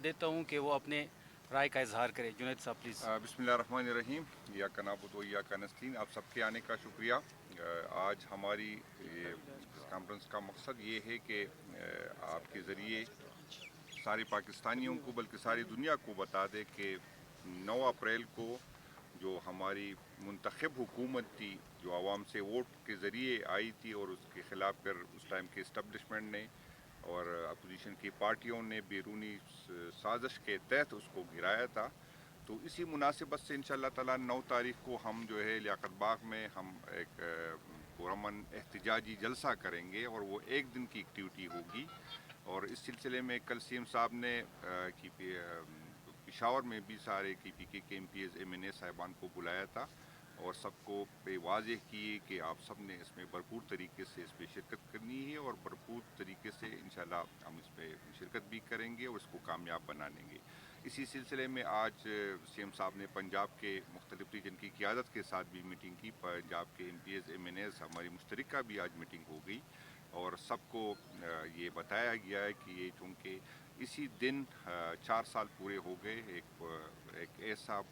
देता हूँ कि वो अपने राय का इजहार करें। जुनैद साहब प्लीज़। बिस्मिल्लाहिर्रहमानिर्रहीम, या का नाबुद व या का नस्तईन। आप सबके आने का शुक्रिया। आज हमारी इस कॉन्फ्रेंस का मकसद ये है कि आपके ज़रिए सारे पाकिस्तानियों को बल्कि सारी दुनिया को बता दे कि 9 अप्रैल को जो हमारी मुंतखब हुकूमत थी, जो आवाम से वोट के ज़रिए आई थी और उसके ख़िलाफ़ फिर उस टाइम के इस्टबलिशमेंट ने और अपोजिशन की पार्टियों ने बैरूनी साजिश के तहत उसको गिराया था। तो इसी मुनासिबत से इंशाअल्लाह ताला 9 तारीख़ को हम जो है लियाकत बाग में हम एक पुरअमन एहतजाजी जलसा करेंगे और वो एक दिन की एक्टिविटी होगी। और इस सिलसिले में कल सीएम साहब ने पेशावर में भी सारे KPK के MPs MNA साहिबान को बुलाया था और सबको पे वाज़ेह किए कि आप सब ने इसमें भरपूर तरीके से इसमें शिरकत करनी है और भरपूर तरीके से इंशाल्लाह हम इसमें शिरकत भी करेंगे और इसको कामयाब बना लेंगे। इसी सिलसिले में आज सीएम साहब ने पंजाब के मुख्तलिफ रीजन की क़ियादत के साथ भी मीटिंग की। पंजाब के MPs MNAs हमारी मुश्तरका भी आज मीटिंग हो गई और सबको ये बताया गया है कि ये चूँकि इसी दिन 4 साल पूरे हो गए एक ऐसा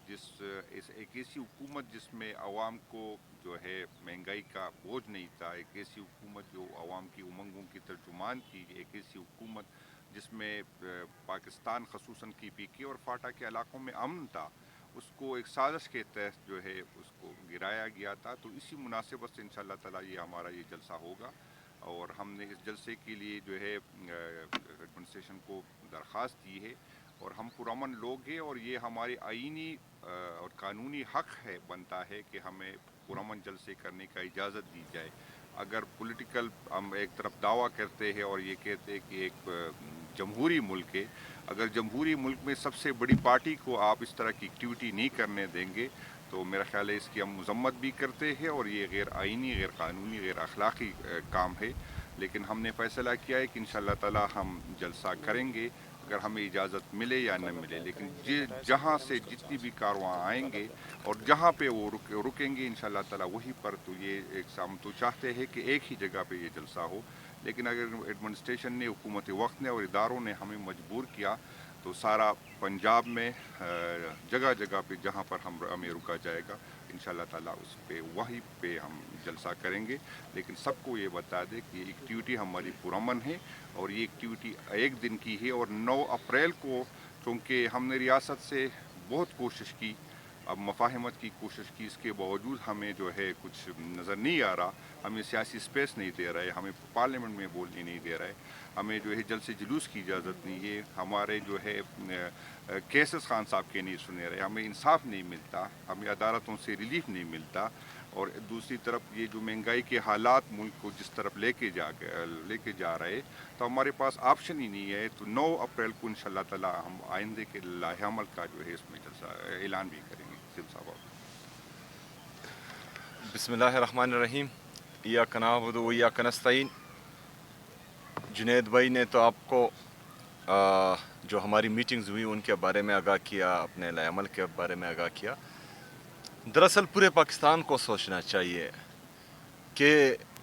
एक ऐसी हुकूमत जिसमें आवाम को जो है महंगाई का बोझ नहीं था, एक ऐसी हुकूमत जो आवाम की उमंगों की तर्जुमान थी, एक ऐसी हुकूमत जिसमें पाकिस्तान खसूसन KPK और फाटा के इलाकों में अमन था, उसको एक साजिश के तहत जो है उसको गिराया गया था। तो इसी मुनासिबत से इंशाअल्लाह ताला ये हमारा ये जलसा होगा और हमने इस जलसे के लिए जो है एडमिनिस्ट्रेशन को दरख्वास्त दी है और हम पुरअमन लोग हैं और ये हमारी आईनी और कानूनी हक़ है, बनता है कि हमें पुरअमन जलसे करने का इजाज़त दी जाए। अगर पॉलिटिकल हम एक तरफ दावा करते हैं और ये कहते हैं कि एक जमहूरी मुल्क है, अगर जमहूरी मुल्क में सबसे बड़ी पार्टी को आप इस तरह की एक्टिविटी नहीं करने देंगे तो मेरा ख्याल है इसकी हम मज़म्मत भी करते हैं और ये गैर आइनी, गैर कानूनी, गैर अखलाक़ी काम है। लेकिन हमने फ़ैसला किया है कि इंशाअल्लाह ताला हम जलसा करेंगे अगर हमें इजाज़त मिले या न मिले। लेकिन जहाँ से जितनी भी कारवां आएंगे और जहाँ पे वो रुकेंगे इंशाअल्लाह ताला वहीं पर तो ये एक हम तो चाहते हैं कि एक ही जगह पे ये जलसा हो। लेकिन अगर एडमिनिस्ट्रेशन ने, हुकूमत वक्त ने और इदारों ने हमें मजबूर किया तो सारा पंजाब में जगह जगह पे जहाँ पर हमें रुका जाएगा इंशाअल्लाह ताला उस पे वहीं पे हम जलसा करेंगे। लेकिन सबको ये बता दें कि एक्टिविटी हमारी पुरअमन है और ये एक्टिविटी एक दिन की है और 9 अप्रैल को चूँकि हमने रियासत से बहुत कोशिश की, अब मफाहमत की कोशिश की, इसके बावजूद हमें जो है कुछ नज़र नहीं आ रहा, हमें सियासी स्पेस नहीं दे रहा है, हमें पार्लियामेंट में बोलने नहीं दे रहा है, हमें जो है जलसे जुलूस की इजाज़त नहीं है, हमारे जो है केसेस खान साहब के नहीं सुने रहे, हमें इंसाफ नहीं मिलता, हमें अदालतों से रिलीफ नहीं मिलता। और दूसरी तरफ ये जो महंगाई के हालात मुल्क को जिस तरफ लेके जा रहे तो हमारे पास ऑप्शन ही नहीं है। तो 9 अप्रैल को इंशाअल्लाह ताला हम आइंदे के लाहेअमल का जो है इसमें जलसा ऐलान भी करेंगे। बिस्मिल्लाहिर्रहमानिर्रहीम, इय्याका नअबुदु व इय्याका नस्तईन। जुनैद भाई ने तो आपको जो हमारी मीटिंग्स हुई उनके बारे में आगाह किया, अपने लाएअमल के बारे में आगाह किया। दरअसल पूरे पाकिस्तान को सोचना चाहिए कि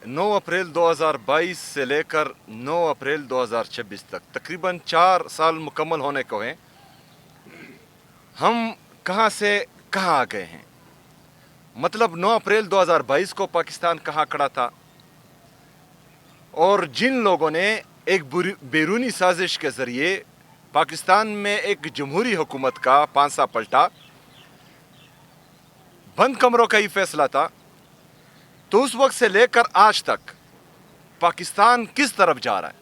9 अप्रैल 2022 से लेकर 9 अप्रैल 2026 तक तकरीबन 4 साल मुकम्मल होने को हैं। हम कहाँ से कहाँ आ गए हैं? मतलब 9 अप्रैल 2022 को पाकिस्तान कहाँ खड़ा था और जिन लोगों ने एक बैरूनी साजिश के ज़रिए पाकिस्तान में एक जमहूरी हुकूमत का पांसा पलटा, बंद कमरों का ही फैसला था, तो उस वक्त से लेकर आज तक पाकिस्तान किस तरफ जा रहा है?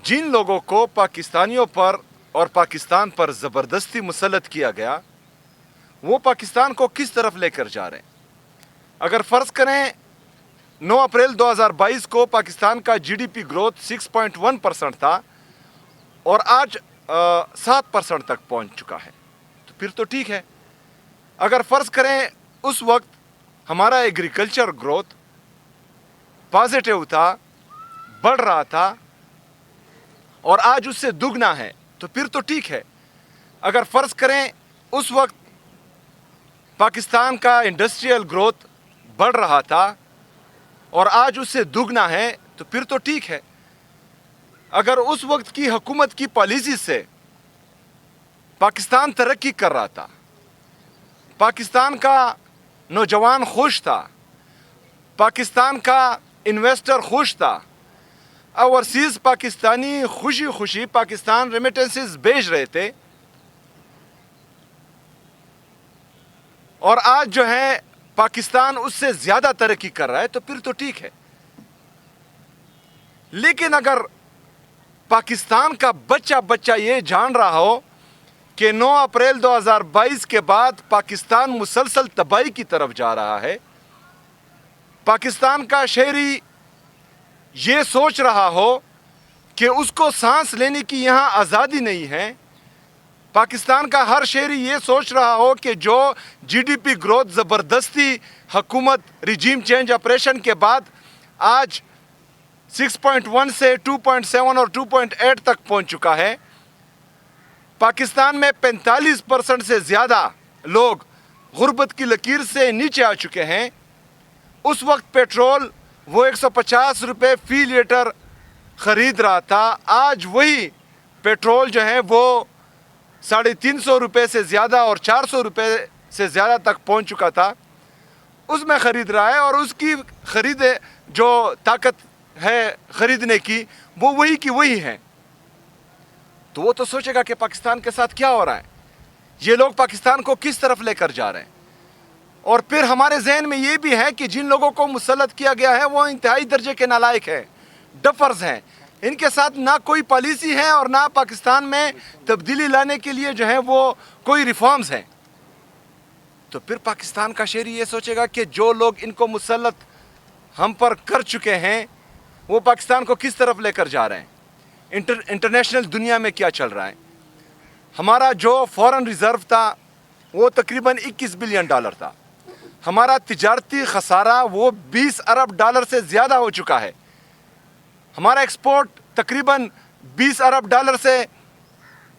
जिन लोगों को पाकिस्तानियों पर और पाकिस्तान पर ज़बरदस्ती मुसल्लत किया गया वो पाकिस्तान को किस तरफ लेकर जा रहे हैं? अगर फ़र्ज़ करें 9 अप्रैल 2022 को पाकिस्तान का GDP ग्रोथ 6.1% था और आज 7% तक पहुंच चुका है, तो फिर तो ठीक है। अगर फ़र्ज़ करें उस वक्त हमारा एग्रीकल्चर ग्रोथ पॉजिटिव था, बढ़ रहा था और आज उससे दुगना है, तो फिर तो ठीक है। अगर फ़र्ज़ करें उस वक्त पाकिस्तान का इंडस्ट्रियल ग्रोथ बढ़ रहा था और आज उससे दुगना है, तो फिर तो ठीक है। اگر اس وقت کی حکومت کی پالیسی سے پاکستان ترقی کر رہا تھا، پاکستان کا نوجوان خوش تھا، پاکستان کا انویسٹر خوش تھا، اوورسیز پاکستانی خوشی خوشی پاکستان ریمیٹنسز بھیج رہے تھے، اور آج جو ہے پاکستان اس سے زیادہ ترقی کر رہا ہے، تو پھر تو ٹھیک ہے. لیکن اگر پاکستان کا بچہ یہ جان رہا ہو کہ 9 اپریل 2022 کے بعد پاکستان مسلسل تباہی کی طرف جا رہا ہے، پاکستان کا شہری یہ سوچ رہا ہو کہ اس کو سانس لینے کی یہاں آزادی نہیں ہے، پاکستان کا ہر شہری یہ سوچ رہا ہو کہ جو جی ڈی پی گروتھ زبردستی حکومت ریجیم چینج آپریشن کے بعد آج 6.1 سے 2.7 اور 2.8 تک پہنچ چکا ہے، پاکستان میں 45% سے زیادہ لوگ غربت کی لکیر سے نیچے آ چکے ہیں. اس وقت پیٹرول وہ 150 روپے فی لیٹر خرید رہا تھا، آج وہی پیٹرول جو ہے وہ 350 روپے سے زیادہ اور 400 روپے سے زیادہ تک پہنچ چکا تھا، اس میں خرید رہا ہے، اور اس کی خرید جو طاقت ہے خریدنے کی وہ وہی کی وہی ہے. تو وہ تو سوچے گا کہ پاکستان کے ساتھ کیا ہو رہا ہے، یہ لوگ پاکستان کو کس طرف لے کر جا رہے ہیں. اور پھر ہمارے ذہن میں یہ بھی ہے کہ جن لوگوں کو مسلط کیا گیا ہے وہ انتہائی درجے کے نالائق ہیں، ڈفرز ہیں، ان کے ساتھ نہ کوئی پالیسی ہے اور نہ پاکستان میں تبدیلی لانے کے لیے جو ہے وہ کوئی ریفارمز ہیں. تو پھر پاکستان کا شہری یہ سوچے گا کہ جو لوگ ان کو مسلط ہم پر کر چکے ہیں وہ پاکستان کو کس طرف لے کر جا رہے ہیں، انٹرنیشنل دنیا میں کیا چل رہا ہے. ہمارا جو فورن ریزرو تھا وہ تقریباً $21 بلین تھا، ہمارا تجارتی خسارہ وہ $20 ارب سے زیادہ ہو چکا ہے، ہمارا ایکسپورٹ تقریباً $20 ارب سے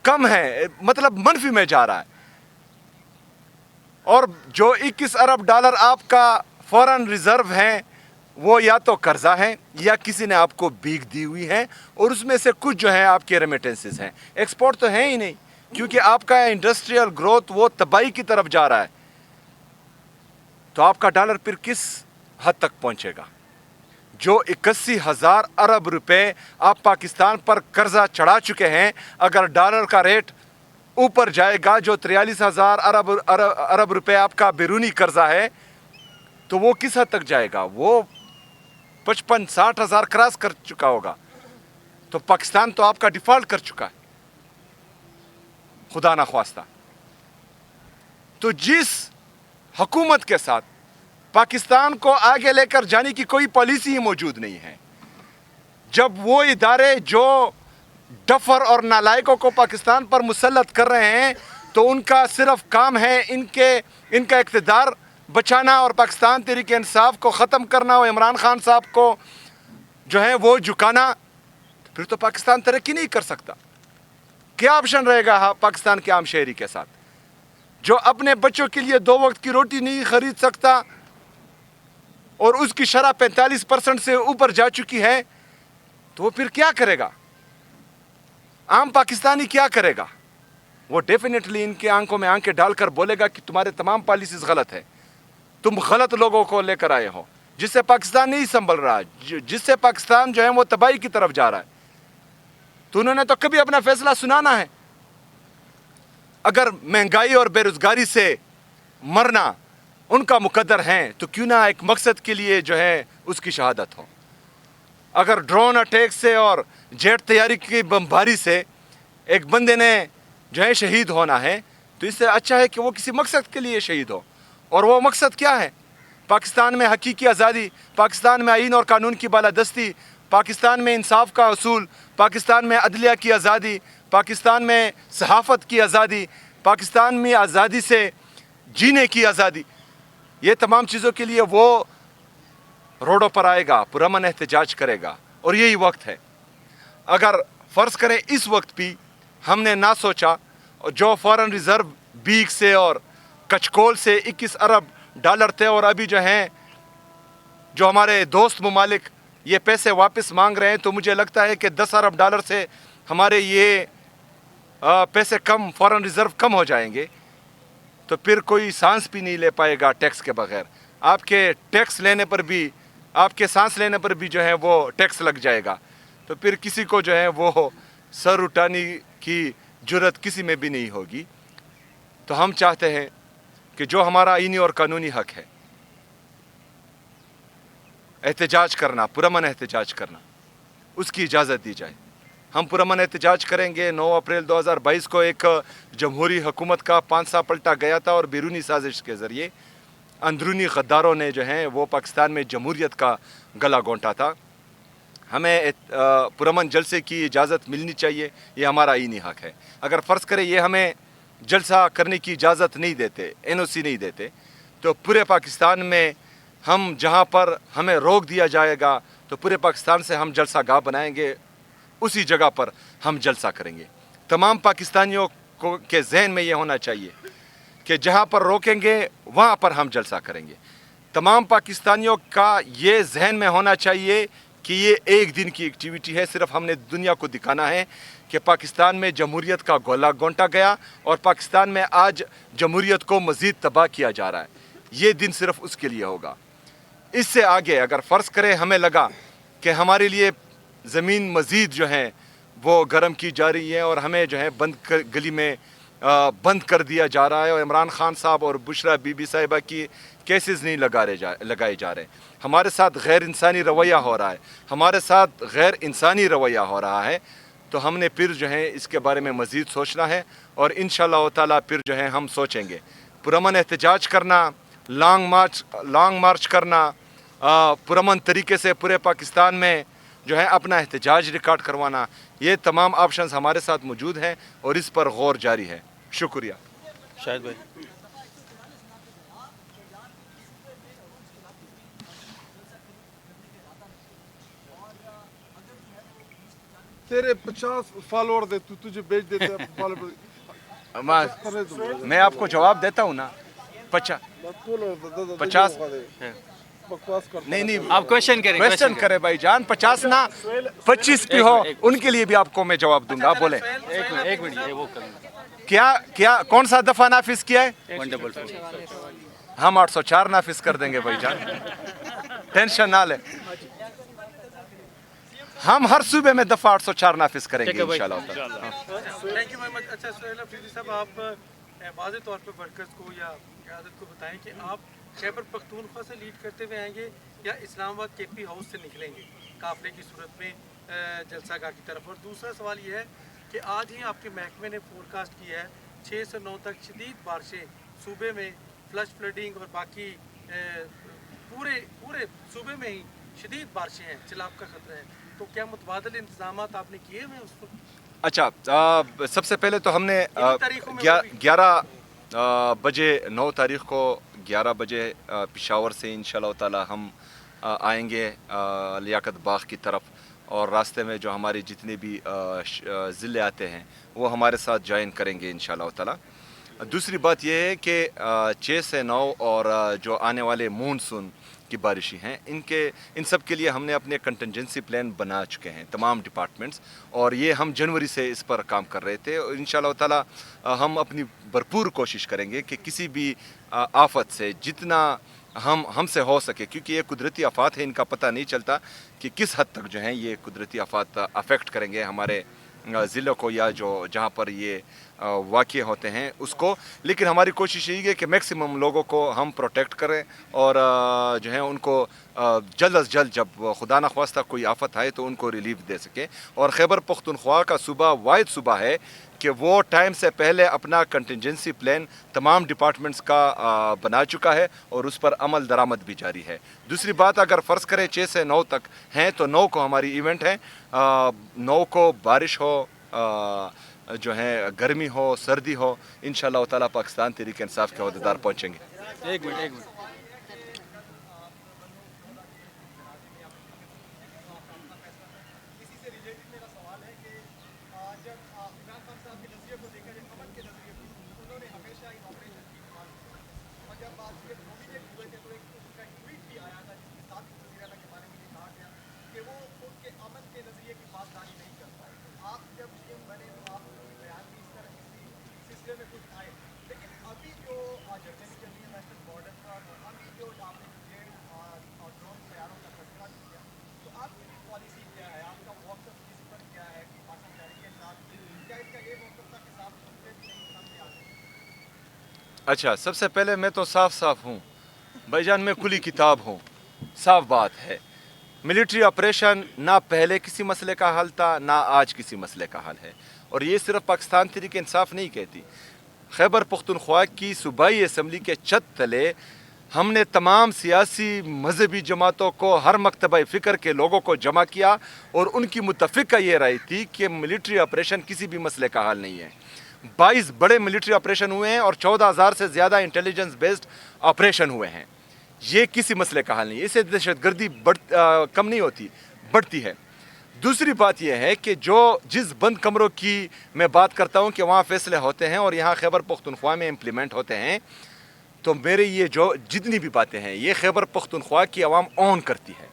کم ہے، مطلب منفی میں جا رہا ہے. اور جو $21 ارب آپ کا فورن ریزرو ہیں وہ یا تو قرضہ ہے یا کسی نے آپ کو بھیک دی ہوئی ہے، اور اس میں سے کچھ جو ہے آپ کے ریمیٹنسز ہیں. ایکسپورٹ تو ہے ہی نہیں، کیونکہ آپ کا انڈسٹریل گروتھ وہ تباہی کی طرف جا رہا ہے. تو آپ کا ڈالر پھر کس حد تک پہنچے گا؟ جو 81,000 ارب روپے آپ پاکستان پر قرضہ چڑھا چکے ہیں، اگر ڈالر کا ریٹ اوپر جائے گا، جو 43,000 ارب روپے آپ کا بیرونی قرضہ ہے، تو وہ کس حد تک جائے گا؟ وہ 55-60 ہزار کراس کر چکا ہوگا. تو پاکستان تو آپ کا ڈیفالٹ کر چکا ہے، خدا نخواستہ. تو جس حکومت کے ساتھ پاکستان کو آگے لے کر جانے کی کوئی پالیسی ہی موجود نہیں ہے، جب وہ ادارے جو ڈفر اور نالائقوں کو پاکستان پر مسلط کر رہے ہیں تو ان کا صرف کام ہے ان کا اقتدار بچانا اور پاکستان تحریک انصاف کو ختم کرنا اور عمران خان صاحب کو جو ہے وہ جھکانا، پھر تو پاکستان ترقی نہیں کر سکتا. کیا آپشن رہے گا پاکستان کے عام شہری کے ساتھ جو اپنے بچوں کے لیے 2 وقت کی روٹی نہیں خرید سکتا اور اس کی شرح 45% سے اوپر جا چکی ہے؟ تو وہ پھر کیا کرے گا؟ عام پاکستانی کیا کرے گا؟ وہ ڈیفینیٹلی ان کے آنکھوں میں آنکھیں ڈال کر بولے گا کہ تمہارے تمام پالیسیز غلط ہے، تم غلط لوگوں کو لے کر آئے ہو، جس سے پاکستان نہیں سنبھل رہا، جس سے پاکستان جو ہے وہ تباہی کی طرف جا رہا ہے. تو انہوں نے تو کبھی اپنا فیصلہ سنانا ہے. اگر مہنگائی اور بے روزگاری سے مرنا ان کا مقدر ہے تو کیوں نہ ایک مقصد کے لیے جو ہے اس کی شہادت ہو. اگر ڈرون اٹیک سے اور جیٹ تیاری کی بمباری سے ایک بندے نے جو ہے شہید ہونا ہے تو اس سے اچھا ہے کہ وہ کسی مقصد کے لیے شہید ہو. اور وہ مقصد کیا ہے؟ پاکستان میں حقیقی آزادی، پاکستان میں آئین اور قانون کی بالادستی، پاکستان میں انصاف کا حصول، پاکستان میں عدلیہ کی آزادی، پاکستان میں صحافت کی آزادی، پاکستان میں آزادی سے جینے کی آزادی. یہ تمام چیزوں کے لیے وہ روڈوں پر آئے گا، پرامن احتجاج کرے گا. اور یہی وقت ہے. اگر فرض کریں اس وقت بھی ہم نے نہ سوچا، جو فورن ریزرو بیگ سے اور کچکول سے 21 ارب ڈالر تھے، اور ابھی جو ہیں جو ہمارے دوست ممالک ये पैसे वापस मांग रहे हैं, तो मुझे लगता है कि 10 अरब डॉलर से हमारे ये पैसे कम, फॉरेन रिजर्व कम हो जाएंगे, तो फिर कोई सांस भी नहीं ले पाएगा टैक्स के बगैर। आपके टैक्स लेने पर भी, आपके सांस लेने पर भी जो है वो टैक्स लग जाएगा, तो फिर किसी को जो है वो सर उठाने की जुर्रत किसी में भी नहीं होगी। तो हम चाहते हैं कि जो हमारा आईनी और कानूनी हक है, एहतजाज करना, पुरअमन एहतजाज करना, उसकी इजाज़त दी जाए। हम पुरअमन एहतजाज करेंगे। 9 अप्रैल 2022 को एक जमहूरी हुकूमत का पांसा पलटा गया था और बैरूनी साजिश के ज़रिए अंदरूनी गद्दारों ने जो है वो पाकिस्तान में जमहूरियत का गला घोंटा था। हमें पुरअमन जलसे की इजाज़त मिलनी चाहिए, ये हमारा आईनी हक है। अगर फ़र्ज़ करें ये हमें जलसा करने की इजाज़त नहीं देते, NOC नहीं देते, तो पूरे पाकिस्तान में हम जहाँ पर हमें रोक दिया जाएगा तो पूरे पाकिस्तान से हम जलसा गाह बनाएंगे, उसी जगह पर हम जलसा करेंगे। तमाम पाकिस्तानियों को के जहन में ये होना चाहिए कि जहाँ पर रोकेंगे वहाँ पर हम जलसा करेंगे। तमाम पाकिस्तानियों का ये जहन में होना चाहिए कि ये एक दिन की एक्टिविटी है, सिर्फ हमने दुनिया को दिखाना है कि पाकिस्तान में जमहूरियत का गोला घोंटा गया और पाकिस्तान में आज जमहूरियत को मज़ीद तबाह किया जा रहा है। ये दिन सिर्फ उसके लिए होगा। इससे आगे अगर फ़र्ज़ करें हमें लगा कि हमारे लिए ज़मीन मज़ीद जो है वो गर्म की जा रही है और हमें जो है गली में बंद कर दिया जा रहा है और इमरान खान साहब और बुशरा बीबी साहिबा की केसेस नहीं लगाए जा रहे, हमारे साथ गैर इंसानी रवैया हो रहा है, हमारे साथ गैर इंसानी रवैया हो रहा है, तो हमने फिर जो है इसके बारे में मज़ीद सोचना है और इंशाअल्लाह ताला फिर जो है हम सोचेंगे। पुरअमन एहतजाज करना, लॉन्ग मार्च करना, पुरअमन तरीके से पूरे पाकिस्तान में जो है अपना एहतजाज रिकॉर्ड करवाना, ये तमाम ऑप्शंस हमारे साथ मौजूद हैं और इस पर गौर जारी है। शुक्रिया। शाहिद भाई। तेरे 50 फॉलोअर दे, तू तुझे बेच देते हैं मैं आपको जवाब देता हूँ ना। 50 बकवास कर। नहीं, आप क्वेश्चन करें, क्वेश्चन करे भाई जान। 50 ना 25 भी हो, उनके लिए भी आपको मैं जवाब दूंगा। आप बोले एक मिनट ये वो कर क्या कौन सा दफा नाफिज किया है? 144 हम 804 नाफिज कर देंगे भाई जान, टेंशन ना ले। हम हर सूबे में दफा 804 नाफिज करेंगे इंशाल्लाह। Thank you very much. अच्छा सोहेल अफरीदी साहब, आप वाज़े तौर पे वर्कर्स को या क़यादत को बताएं कि आप खैबर पख्तूनख्वा से लीड करते हुए आएंगे या इस्लामाबाद KP हाउस से निकलेंगे काफ़िले की सूरत में जलसा गाह की तरफ। और दूसरा सवाल ये है कि आज ही आपके महकमे ने फोरकास्ट किया है 6 से 9 तक शदीद बारिशें सूबे में, फ्लश फ्लडिंग और बाकी पूरे सूबे में ही शदीद बारिशें हैं, सैलाब का खतरा है, तो क्या मुतबादल इंतजाम आपने किए हुए उस पर? अच्छा, सबसे पहले तो हमने तारीखों में 11 बजे 9 तारीख को 11 बजे पेशावर से इंशाल्लाह ताला हम आएंगे लियाकत बाग की तरफ, और रास्ते में जो हमारे जितने भी ज़िले आते हैं वो हमारे साथ ज्वाइन करेंगे इंशाल्लाह ताला। दूसरी बात यह है कि 6 से 9 और जो आने वाले मानसून की बारिशें हैं, इन सब के लिए हमने अपने कंटिजेंसी प्लान बना चुके हैं तमाम डिपार्टमेंट्स, और ये हम जनवरी से इस पर काम कर रहे थे। और इंशाल्लाह ताला हम अपनी भरपूर कोशिश करेंगे कि किसी भी आफत से जितना हमसे हो सके, क्योंकि ये कुदरती आफात है, इनका पता नहीं चलता कि किस हद तक जो है ये कुदरती आफात अफेक्ट करेंगे हमारे ज़िलों को या जो जहाँ पर ये वाक़े होते हैं उसको। लेकिन हमारी कोशिश यही है कि मैक्सिमम लोगों को हम प्रोटेक्ट करें और जो है उनको जल्द अज जल्द जब खुदा न ख्वास्ता कोई आफत आए तो उनको रिलीफ दे सके। और खैबर पख्तूनख्वा का सूबा वाहिद सूबा है कि वो टाइम से पहले अपना कंटिजेंसी प्लान तमाम डिपार्टमेंट्स का बना चुका है और उस पर अमल दरामद भी जारी है। दूसरी बात, अगर फ़र्ज़ करें 6 से 9 तक हैं तो 9 को हमारी इवेंट है, 9 को बारिश हो, जो है गर्मी हो, सर्दी हो, इंशाअल्लाह ताला पाकिस्तान तहरीक इंसाफ के अहदेदार पहुँचेंगे। एक मिनट अच्छा, सबसे पहले मैं तो साफ साफ हूँ भाईजान, मैं खुली किताब हूँ, साफ बात है। मिलिट्री ऑपरेशन ना पहले किसी मसले का हल था, ना आज किसी मसले का हल है। और ये सिर्फ पाकिस्तान तहरीक इंसाफ नहीं कहती, खैबर पख्तूनख्वा की सूबाई असम्बली के छत तले हमने तमाम सियासी मजहबी जमातों को, हर मकतबा फ़िक्र के लोगों को जमा किया और उनकी मुतफ़िक़ा ये राय थी कि मिलिट्री ऑपरेशन किसी भी मसले का हल नहीं है। 22 बड़े मिलिट्री ऑपरेशन हुए हैं और 14,000 से ज़्यादा इंटेलिजेंस बेस्ड ऑपरेशन हुए हैं। ये किसी मसले का हल नहीं है, इससे दहशतगर्दी कम नहीं होती, बढ़ती है। दूसरी बात यह है कि जिस बंद कमरों की मैं बात करता हूँ कि वहाँ फ़ैसले होते हैं और यहाँ खैबर पख्तूनख्वा में इम्प्लीमेंट होते हैं, तो मेरे ये जितनी भी बातें हैं ये खैबर पख्तूनख्वा की आवाम ऑन करती है।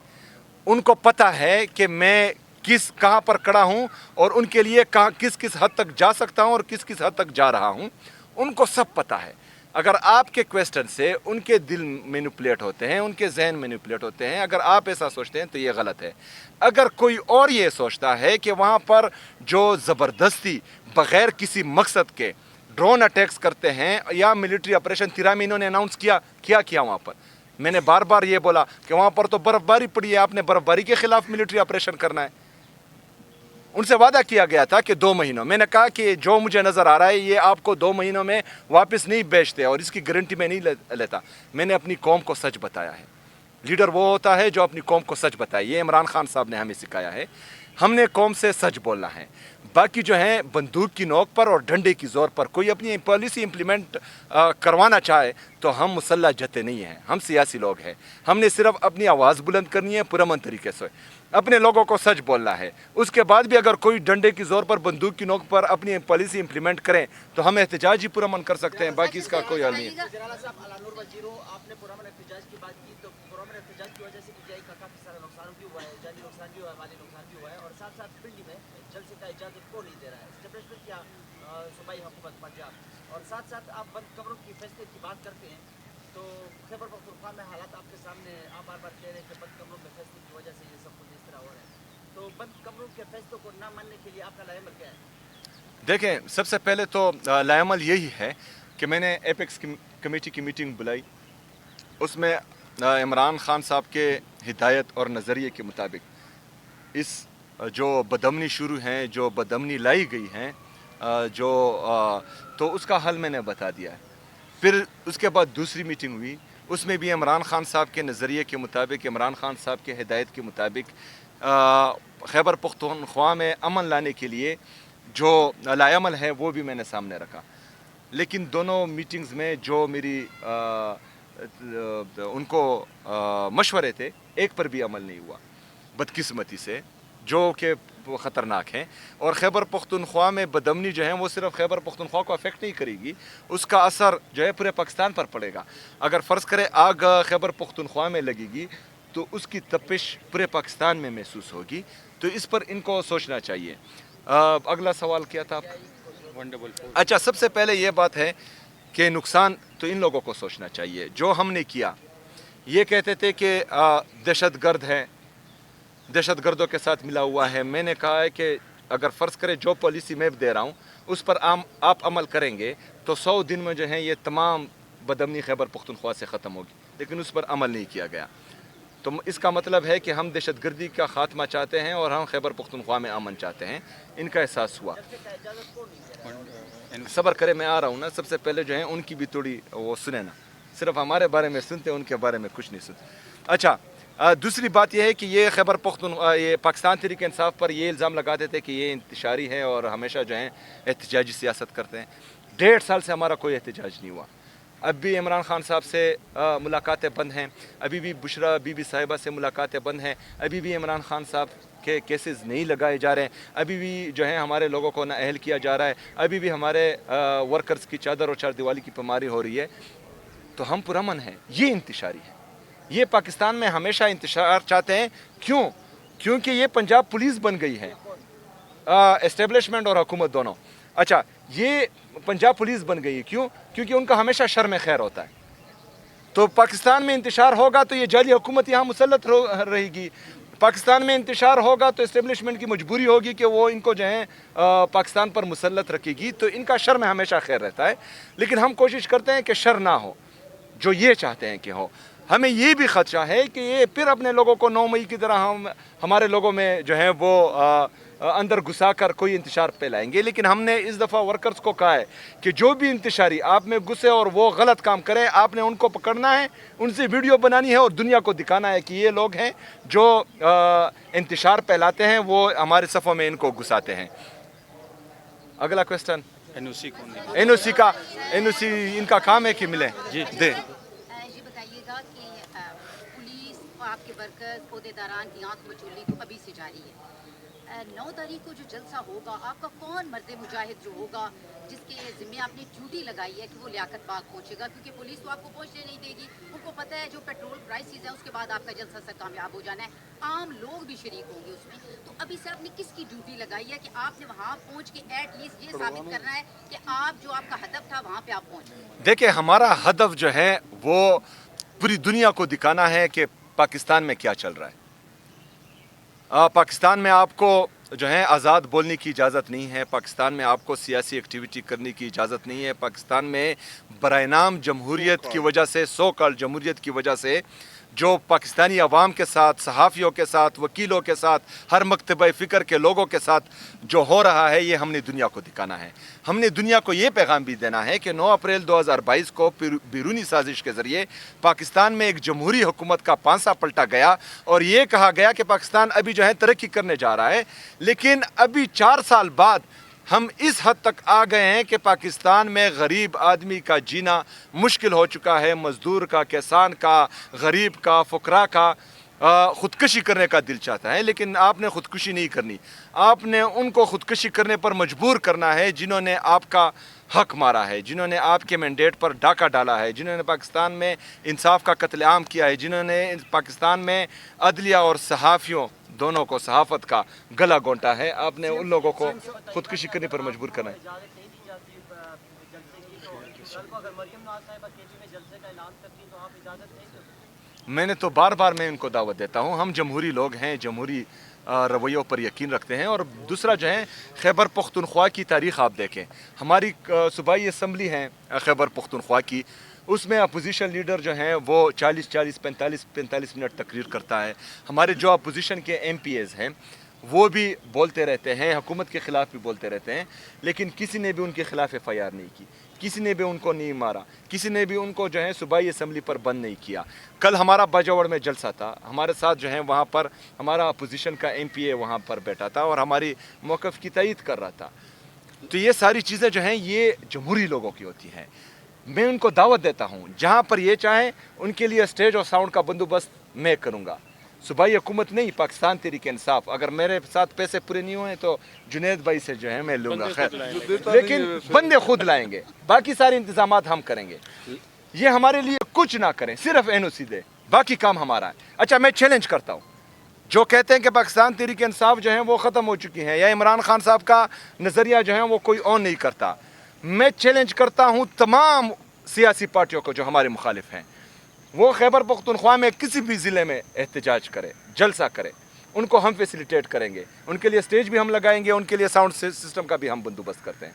उनको पता है कि मैं कहाँ पर खड़ा हूँ और उनके लिए किस हद तक जा सकता हूँ और किस हद तक जा रहा हूँ, उनको सब पता है। अगर आपके क्वेश्चन से उनके दिल मैनिपुलेट होते हैं, उनके जहन मैनिपुलेट होते हैं, अगर आप ऐसा सोचते हैं तो ये गलत है। अगर कोई और ये सोचता है कि वहाँ पर जो ज़बरदस्ती बग़ैर किसी मकसद के ड्रोन अटैक्स करते हैं या मिलिट्री ऑपरेशन, तिरा में इन्होंने अनाउंस किया वहाँ पर, मैंने बार बार ये बोला कि वहाँ पर तो बर्फ़बारी पड़ी है, आपने बर्फ़बारी के ख़िलाफ़ मिलिट्री ऑपरेशन करना है। उनसे वादा किया गया था कि 2 महीनों, मैंने कहा कि जो मुझे नज़र आ रहा है ये आपको 2 महीनों में वापस नहीं बेचते और इसकी गारंटी मैं नहीं लेता। मैंने अपनी कौम को सच बताया है। लीडर वो होता है जो अपनी कौम को सच बताए, ये इमरान खान साहब ने हमें सिखाया है। हमने कौम से सच बोलना है। बाकी जो है बंदूक की नोक पर और डंडे की ज़ोर पर कोई अपनी पॉलिसी इम्प्लीमेंट करवाना चाहे तो हम मुसल्लह जते नहीं हैं, हम सियासी लोग हैं। हमने सिर्फ अपनी आवाज़ बुलंद करनी है, पुरअमन तरीके से अपने लोगों को सच बोलना है। उसके बाद भी अगर कोई डंडे की ज़ोर पर, बंदूक की नोक पर अपनी पॉलिसी इम्प्लीमेंट करें तो हम एहतजाज ही पुरअमन कर सकते हैं, बाकी इसका कोई हल नहीं है। और साथ साथ आप बंद कमरों की फैसले की बात करते हैं तो खैबर पख्तूनख्वा में हालात आपके सामने, आप बार बार कह रहे हैं कि बंद कमरों में फैसले की वजह से ये सब कुछ इस तरह हो रहा है, तो बंद कमरों के फैसलों को ना मानने के लिए आपका लाएमल क्या है? देखें, सबसे पहले तो लाएमल यही है कि मैंने एपेक्स कमेटी की मीटिंग बुलाई, उसमें इमरान खान साहब के हिदायत और नज़रिए के मुताबिक इस जो बदमनी शुरू हैं, जो बदमनी लाई गई हैं, तो उसका हल मैंने बता दिया है। फिर उसके बाद दूसरी मीटिंग हुई, उसमें भी इमरान खान साहब के नज़रिए के मुताबिक, इमरान खान साहब के हिदायत के मुताबिक खैबर पख्तूनख्वा में अमन लाने के लिए जो लाएमल है वो भी मैंने सामने रखा। लेकिन दोनों मीटिंग्स में जो मेरी उनको मशवरे थे, एक पर भी अमल नहीं हुआ बदकिस्मती से, जो कि ख़तरनाक हैं। और खैबर पख्तूनख्वा में बदमनी जो है वो सिर्फ खैबर पख्तूनख्वा को अफेक्ट नहीं करेगी, उसका असर जो है पूरे पाकिस्तान पर पड़ेगा। अगर फ़र्ज़ करें आग खैबर पख्तूनख्वा में लगेगी तो उसकी तपिश पूरे पाकिस्तान में महसूस होगी, तो इस पर इनको सोचना चाहिए। अगला सवाल क्या था आपका? अच्छा, सबसे पहले ये बात है कि नुकसान तो इन लोगों को सोचना चाहिए। जो हमने किया, ये कहते थे कि दहशतगर्द है, दहशतगर्दों के साथ मिला हुआ है। मैंने कहा है कि अगर फ़र्ज़ करें जो पॉलिसी मैं दे रहा हूँ उस पर आप अमल करेंगे तो 100 दिन में जो है ये तमाम बदमनी खैबर पख्तूनख्वा से ख़त्म होगी, लेकिन उस पर अमल नहीं किया गया। तो इसका मतलब है कि हम दहशतगर्दी का ख़ात्मा चाहते हैं और हम खैबर पख्तूनख्वा में अमन चाहते हैं। इनका एहसास हुआ। सब्र करें, मैं आ रहा हूँ ना। सबसे पहले जो है उनकी भी थोड़ी वो सुने ना, सिर्फ हमारे बारे में सुनते, उनके बारे में कुछ नहीं सुनते। अच्छा, दूसरी बात यह है कि ये खैबर पख्तूनख्वा, ये पाकिस्तान तहरीक इंसाफ पर ये इल्ज़ाम लगाते थे कि ये इंतशारी है और हमेशा जो है एहतजाजी सियासत करते हैं। 1.5 साल से हमारा कोई एहतजाज नहीं हुआ। अब भी इमरान खान साहब से मुलाकातें बंद हैं, अभी भी बुशरा बीबी साहिबा से मुलाकातें बंद हैं, अभी भी इमरान खान साहब के केसेस नहीं लगाए जा रहे हैं, अभी भी जो है हमारे लोगों को नाअहल किया जा रहा है, अभी भी हमारे वर्कर्स की चादर और चारदीवारी की पमारी हो रही है। तो हम पुरअमन हैं, ये इंतशारी है। ये पाकिस्तान में हमेशा इंतशार चाहते हैं। क्यों? क्योंकि ये पंजाब पुलिस बन गई है, एस्टेब्लिशमेंट और हुकूमत दोनों। अच्छा, ये पंजाब पुलिस बन गई। क्यों? क्योंकि उनका हमेशा शर्म खैर होता है। तो पाकिस्तान में इंतशार होगा तो ये जाली हुकूमत यहाँ मुसल्लत रहेगी। पाकिस्तान में इंतशार होगा तो इस्टेब्लिशमेंट की मजबूरी होगी कि वो इनको जो है पाकिस्तान पर मुसल्लत रखेगी। तो इनका शर में हमेशा खैर रहता है, लेकिन हम कोशिश करते हैं कि शर ना हो जो ये चाहते हैं कि हो। हमें ये भी खदशा है कि ये फिर अपने लोगों को 9 मई की तरह हमारे लोगों में जो है वो अंदर घुसा कर कोई इंतशार फैलाएंगे। लेकिन हमने इस दफ़ा वर्कर्स को कहा है कि जो भी इंतशारी आप में घुसे और वो गलत काम करें, आपने उनको पकड़ना है, उनसे वीडियो बनानी है और दुनिया को दिखाना है कि ये लोग हैं जो इंतशार फैलाते हैं, वो हमारे सफ़ों में इनको घुसाते हैं। अगला क्वेश्चन एनओसी कौन देगा? एनओसी इनका काम है कि मिले जी दे। ये बताइएगा कि पुलिस और आपके वर्कर्स अहदेदारान की आंख मचोली तो अभी से जारी है। 9 तारीख को जो जलसा होगा, आपका कौन मर्द मुजाहिद जो होगा जिसके ज़िम्मे आपने ड्यूटी लगाई है कि वो लियाकत बाग पहुंचेगा? क्योंकि पुलिस तो आपको पहुंचने नहीं देगी, उनको पता है जो पेट्रोल प्राइसेस है उसके बाद आपका जलसा से कामयाब हो जाना है, आम लोग भी शरीक होंगे उसमें। तो अभी से आपने किसकी ड्यूटी लगाई है कि आपने वहाँ पहुँच के एटलीस्ट ये साबित करना है कि आप जो आपका हदफ था वहाँ पर आप पहुँच गए? देखिए, हमारा हदफ जो है वो पूरी दुनिया को दिखाना है कि पाकिस्तान में क्या चल रहा है। पाकिस्तान में आपको जो है आज़ाद बोलने की इजाज़त नहीं है। पाकिस्तान में आपको सियासी एक्टिविटी करने की इजाज़त नहीं है। पाकिस्तान में बराए नाम जमहूरियत की वजह से, सो कॉल्ड जमहूरियत की वजह से जो पाकिस्तानी अवाम के साथ, सहाफ़ियों के साथ, वकीलों के साथ, हर मकतबा फ़िक्र के लोगों के साथ जो हो रहा है, ये हमने दुनिया को दिखाना है। हमने दुनिया को ये पैगाम भी देना है कि 9 अप्रैल 2022 को बैरूनी साजिश के ज़रिए पाकिस्तान में एक जमहूरी हुकूमत का पांसा पलटा गया और ये कहा गया कि पाकिस्तान अभी जो है तरक्की करने जा रहा है। लेकिन अभी 4 साल बाद हम इस हद तक आ गए हैं कि पाकिस्तान में गरीब आदमी का जीना मुश्किल हो चुका है। मज़दूर का, किसान का, गरीब का, फ़ुकरा का ख़ुदकशी करने का दिल चाहता है, लेकिन आपने ख़ुदकशी नहीं करनी। आपने उनको ख़ुदकशी करने पर मजबूर करना है जिन्होंने आपका हक मारा है, जिन्होंने आपके मैंडेट पर डाका डाला है, जिन्होंने पाकिस्तान में इंसाफ का कत्लेआम किया है, जिन्होंने पाकिस्तान में अदलिया और सहाफ़ियों दोनों को, सहाफ़त का गला घोंटा है। आपने उन लोगों को ख़ुदकशी करने पर मजबूर करना है। मैंने तो बार बार मैं उनको दावत देता हूँ। हम जमहूरी लोग हैं, जमहूरी रवैयों पर यकीन रखते हैं। और दूसरा जो है, खैबर पख्तूनख्वा की तारीख़ आप देखें, हमारी सूबाई असम्बली है खैबर पख्तूनख्वा की, उसमें अपोजिशन लीडर जो हैं वो 40-40, 45-45 मिनट तकरीर करता है। हमारे जो अपोजिशन के MPs हैं वो भी बोलते रहते हैं, हुकूमत के ख़िलाफ़ भी बोलते रहते हैं, लेकिन किसी ने भी उनके ख़िलाफ़ FIR नहीं की, किसी ने भी उनको नहीं मारा, किसी ने भी उनको जो है सूबाई असम्बली पर बंद नहीं किया। कल हमारा बाजौड़ में जलसा था, हमारे साथ जो है वहाँ पर हमारा अपोजिशन का MPA वहाँ पर बैठा था और हमारी मौक़िफ़ की तईद कर रहा था। तो ये सारी चीज़ें जो हैं ये जमहूरी लोगों की होती हैं। मैं उनको दावत देता हूँ, जहाँ पर ये चाहें उनके लिए स्टेज और साउंड का बंदोबस्त मैं करूँगा। सूबाई हुकूमत नहीं, पाकिस्तान तहरीक इंसाफ। अगर मेरे साथ पैसे पूरे नहीं हुए तो जुनैद भाई से जो है मैं लूँगा, खैर, लेकिन बंदे खुद लाएंगे, बाकी सारे इंतजामात हम करेंगे। ये हमारे लिए कुछ ना करें, सिर्फ NOC दे, बाकी काम हमारा है। अच्छा, मैं चैलेंज करता हूँ जो कहते हैं कि पाकिस्तान तहरीक इंसाफ जो है वो ख़त्म हो चुकी है या इमरान खान साहब का नज़रिया जो है वो कोई ऑन नहीं करता। मैं चैलेंज करता हूँ तमाम सियासी पार्टियों को जो हमारे मुखालिफ हैं, वो खैबर पख्तूनख्वा में किसी भी ज़िले में एहतजाज करे, जलसा करे, उनको हम फैसिलिटेट करेंगे, उनके लिए स्टेज भी हम लगाएंगे, उनके लिए साउंड सिस्टम का भी हम बंदोबस्त करते हैं।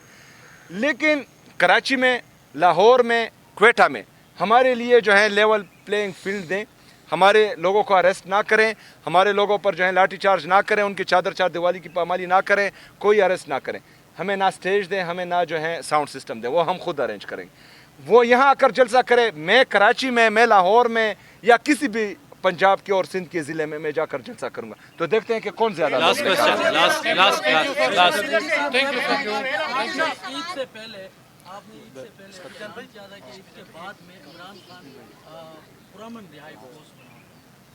लेकिन कराची में, लाहौर में, क्वेटा में हमारे लिए जो है लेवल प्लेइंग फील्ड दें, हमारे लोगों को अरेस्ट ना करें, हमारे लोगों पर जो है लाठी चार्ज ना करें, उनकी चादर चार दिवाली की पामाली ना करें, कोई अरेस्ट ना करें। हमें ना स्टेज दें, हमें ना जो है साउंड सिस्टम दें, वो हम खुद अरेंज करेंगे। वो यहाँ आकर जलसा करे, मैं कराची में, मैं लाहौर में या किसी भी पंजाब के और सिंध के ज़िले में मैं जाकर जलसा करूँगा। तो देखते हैं कि कौन ज़्यादा। लास्ट क्वेश्चन, लास्ट ईद से पहले आपने किया था कि इसके बाद में इमरान खान पुरअमन रिहाई फोर्स बना,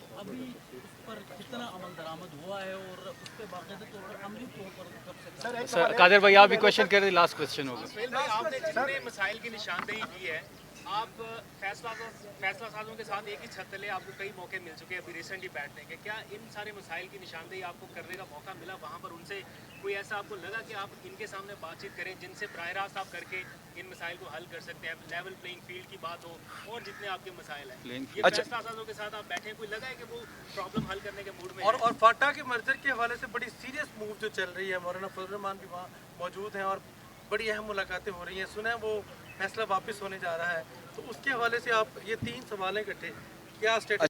तो अभी उस पर कितना अमल दरामद हुआ है और उस पर बाकायदा तौर पर अमली तौर पर कब से? सर कादिर भाई आप भी क्वेश्चन कर रहे, लास्ट क्वेश्चन होगा। आपने जितने मसाइल की निशानदेही की है, آپ فیصلہ سازوں کے ساتھ ایک ہی چھت تلے آپ کو کئی موقع مل چکے ہیں ابھی ریسنٹلی بیٹھنے کے، کیا ان سارے مسائل کی نشاندہی آپ کو کرنے کا موقع ملا وہاں پر؟ ان سے کوئی ایسا آپ کو لگا کہ آپ ان کے سامنے بات چیت کریں جن سے براہ راست آپ کر کے ان مسائل کو حل کر سکتے ہیں، لیول پلینگ فیلڈ کی بات ہو اور جتنے آپ کے مسائل ہیں، یہ فیصلہ سازوں کے ساتھ آپ بیٹھے، کوئی لگا ہے کہ وہ پرابلم حل کرنے کے موڈ میں ہیں؟ اور فاٹا کے مرجر کے حوالے سے بڑی سیریس موو جو چل رہی ہے، مولانا فضل الرحمان بھی وہاں موجود ہیں اور بڑی اہم ملاقاتیں ہو رہی ہیں، سنا ہے وہ فیصلہ واپس ہونے جا رہا ہے، تو اس کے حوالے سے آپ یہ 3 سوال ہیں اکٹھے، کیا اسٹیٹس؟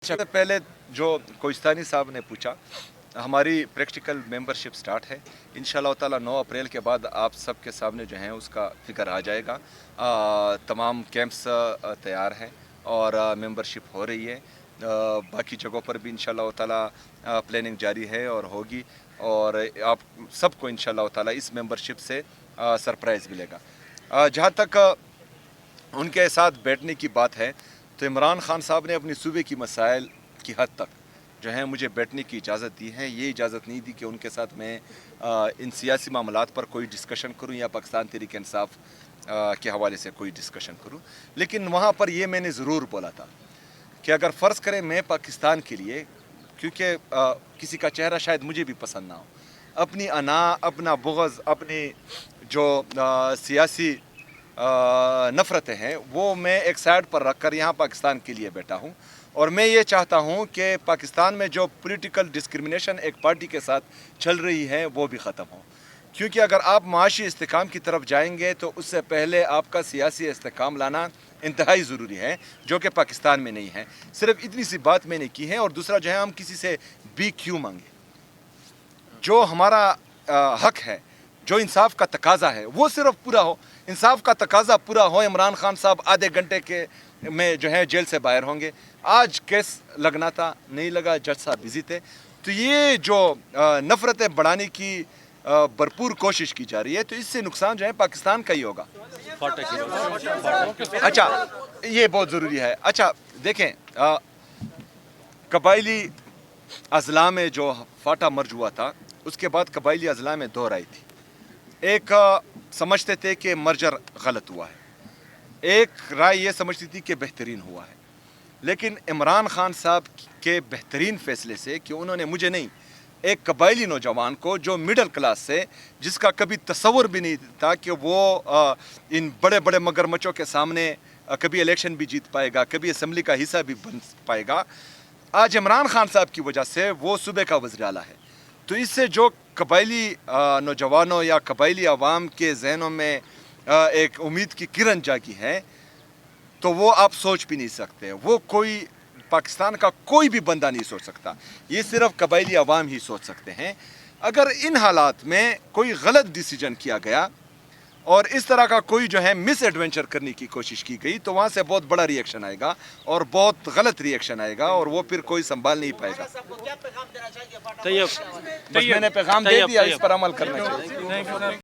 اچھا، پہلے جو کوہستانی صاحب نے پوچھا، ہماری پریکٹیکل ممبرشپ سٹارٹ ہے انشاءاللہ تعالی 9 اپریل کے بعد آپ سب کے سامنے جو ہیں اس کا فگر آ جائے گا. تمام کیمپس تیار ہیں اور ممبرشپ ہو رہی ہے. باقی جگہوں پر بھی انشاءاللہ تعالی پلاننگ جاری ہے اور ہوگی، اور آپ سب کو انشاءاللہ تعالی اس ممبرشپ سے سرپرائز ملے گا. جہاں تک ان کے ساتھ بیٹھنے کی بات ہے تو عمران خان صاحب نے اپنی صوبے کی مسائل کی حد تک جو ہیں مجھے بیٹھنے کی اجازت دی ہے. یہ اجازت نہیں دی کہ ان کے ساتھ میں ان سیاسی معاملات پر کوئی ڈسکشن کروں یا پاکستان تحریک انصاف کے حوالے سے کوئی ڈسکشن کروں. لیکن وہاں پر یہ میں نے ضرور بولا تھا کہ اگر فرض کریں میں پاکستان کے لیے، کیونکہ کسی کا چہرہ شاید مجھے بھی پسند نہ ہو، اپنی انا، اپنا بغض، اپنی جو سیاسی نفرتیں ہیں وہ میں ایک سائڈ پر رکھ کر یہاں پاکستان کے لیے بیٹھا ہوں. اور میں یہ چاہتا ہوں کہ پاکستان میں جو پولیٹیکل ڈسکرمنیشن ایک پارٹی کے ساتھ چل رہی ہے وہ بھی ختم ہو. کیونکہ اگر آپ معاشی استحکام کی طرف جائیں گے تو اس سے پہلے آپ کا سیاسی استحکام لانا انتہائی ضروری ہے، جو کہ پاکستان میں نہیں ہے. صرف اتنی سی بات میں نے کی ہے. اور دوسرا جو ہے، ہم کسی سے بھی کیوں مانگیں؟ جو ہمارا حق ہے، جو انصاف کا تقاضا ہے وہ صرف پورا ہو. انصاف کا تقاضا پورا ہو. عمران خان صاحب آدھے گھنٹے کے میں جو ہے جیل سے باہر ہوں گے. آج کیس لگنا تھا، نہیں لگا، جج صاحب بزی تھے. تو یہ جو نفرتیں بڑھانے کی بھرپور کوشش کی جا رہی ہے تو اس سے نقصان جو ہے پاکستان کا ہی ہوگا. اچھا، یہ بہت ضروری ہے. اچھا دیکھیں، قبائلی اضلاع میں جو فاٹا مرج ہوا تھا اس کے بعد قبائلی اضلاع میں 2 رائے تھی. ایک سمجھتے تھے کہ مرجر غلط ہوا ہے، ایک رائے یہ سمجھتی تھی کہ بہترین ہوا ہے. لیکن عمران خان صاحب کے بہترین فیصلے سے کہ انہوں نے مجھے نہیں، ایک قبائلی نوجوان کو جو مڈل کلاس سے، جس کا کبھی تصور بھی نہیں تھا کہ وہ ان بڑے بڑے مگرمچھوں کے سامنے کبھی الیکشن بھی جیت پائے گا، کبھی اسمبلی کا حصہ بھی بن پائے گا، آج عمران خان صاحب کی وجہ سے وہ صوبے کا وزیر اعلیٰ ہے. تو اس سے جو قبائلی نوجوانوں یا قبائلی عوام کے ذہنوں میں ایک امید کی کرن جاگی ہے تو وہ آپ سوچ بھی نہیں سکتے. وہ کوئی پاکستان کا کوئی بھی بندہ نہیں سوچ سکتا. یہ صرف قبائلی عوام ہی سوچ سکتے ہیں. اگر ان حالات میں کوئی غلط ڈیسیجن کیا گیا اور اس طرح کا کوئی جو ہے مس ایڈونچر کرنے کی کوشش کی گئی تو وہاں سے بہت بڑا ریئیکشن آئے گا اور بہت غلط ریئیکشن آئے گا اور وہ پھر کوئی سنبھال نہیں پائے گا. کیا پیغام دینا چاہیے؟ طیب بس میں نے پیغام دے دیا، اس پر عمل کرنا چاہیے.